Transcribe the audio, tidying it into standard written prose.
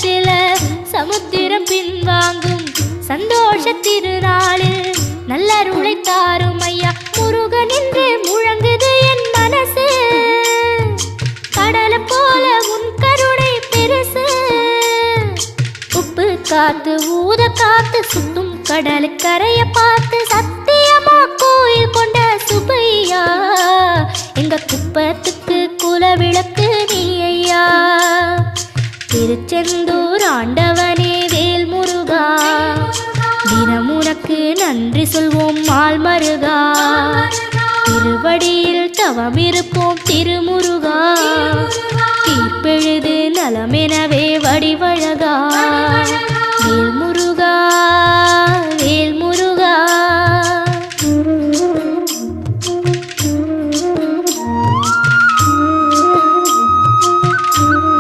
உள்ளத்தில சமுத்திரம் பின்வாங்கும் சந்தோஷ திருநாளில் நல்லருளை தாரும் ஐயா முருகன் என்று முழங்குது என் மனசு கடலை போல உன் கருணை பெருசு உப்பு காத்து ஊத காத்து சுத்தும் கடலுக்கரைய பார்த்து சத்தியமா கோயில் கொண்ட சுபையா எங்க குப்பத்துக்கு குலவிளக்கு நீ ஐயா திருச்செந்தூர் ஆண்டவனே வேல் முருகா தினம் உனக்கு நன்றி சொல்வோம் மால் மருகா திருவடியில் தவம் இருப்போம் திருமுருகா தீர்ப்பெழுது நலமெனவே வடிவழகா வேல்